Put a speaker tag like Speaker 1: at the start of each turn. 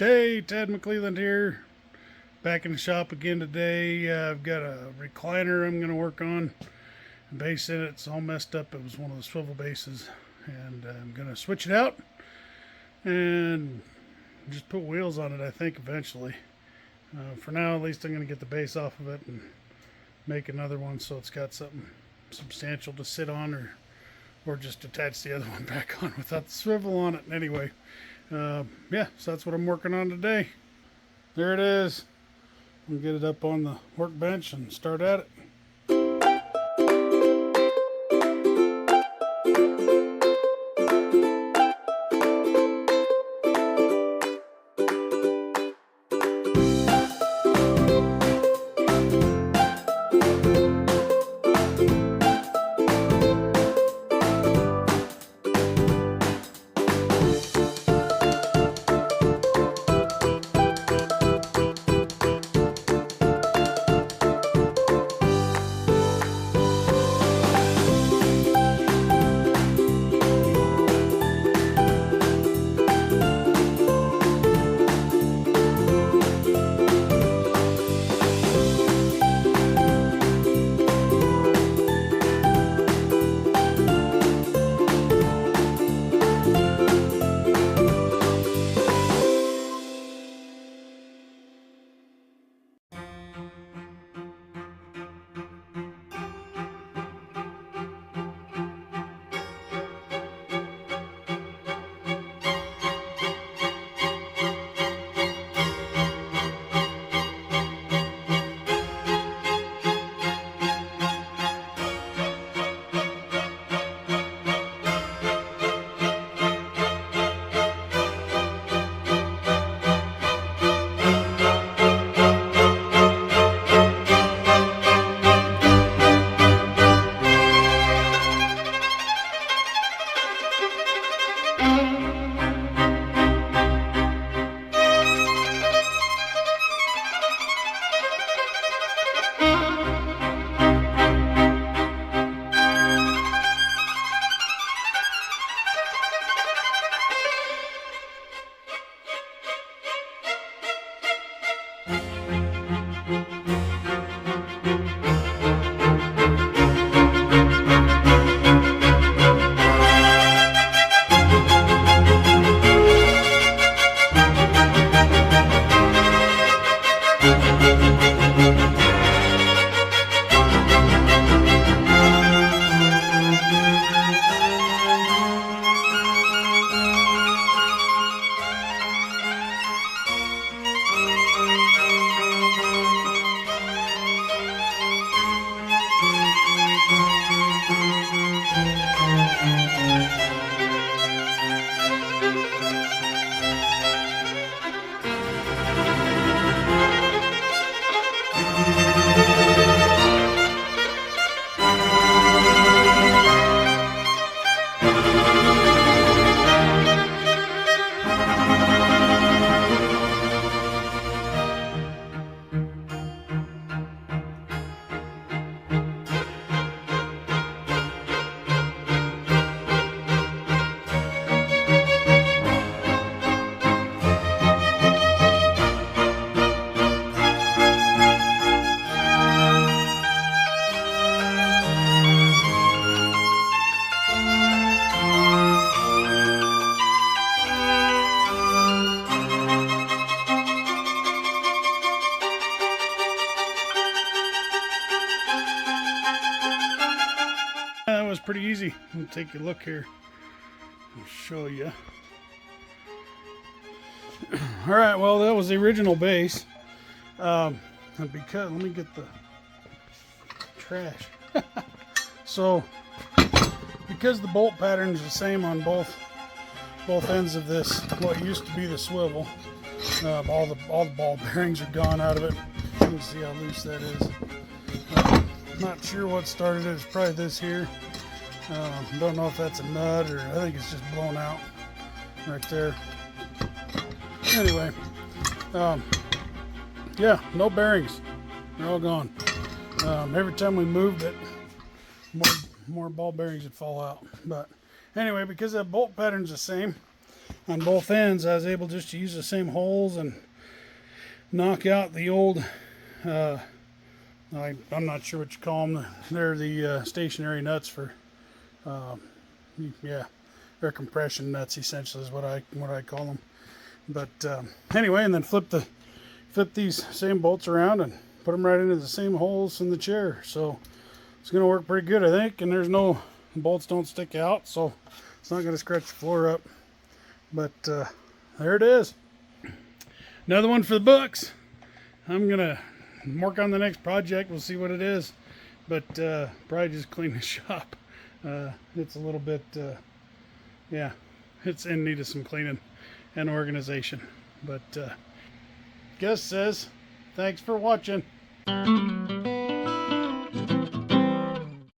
Speaker 1: Hey, Ted McClelland here. Back in the shop again today. I've got a recliner I'm going to work on. The base in it's all messed up. It was one of the swivel bases. And I'm going to switch it out and just put wheels on it, I think, eventually. For now, at least I'm going to get the base off of it and make another one so it's got something substantial to sit on, or just attach the other one back on without the swivel on it. Anyway, yeah, so that's what I'm working on today. There it is. We'll get it up on the workbench and start at it. That was pretty easy. I'll take a look here. I'll show you. All right, well, that was the original base. And because, let me get the trash. So, because the bolt pattern is the same on both ends of this, what used to be the swivel, all the ball bearings are gone out of it. You can see how loose that is. Not sure what started it. It's probably this here. Don't know if that's a nut, or I think it's just blown out right there. Anyway, yeah, no bearings. They're all gone. Every time we moved it, more ball bearings would fall out. But anyway, because that bolt pattern's the same, on both ends, I was able just to use the same holes and knock out the old, I'm not sure what you call them. They're the stationary nuts for, yeah, they're compression nuts essentially is what I call them. But anyway, and then flip these same bolts around and put them right into the same holes in the chair. So it's going to work pretty good, I think. And there's the bolts don't stick out, so it's not going to scratch the floor up. But there it is. Another one for the books. I'm going to work on the next project. We'll see what it is. But probably just clean the shop. It's a little bit, yeah, it's in need of some cleaning and organization. But Gus says, thanks for watching.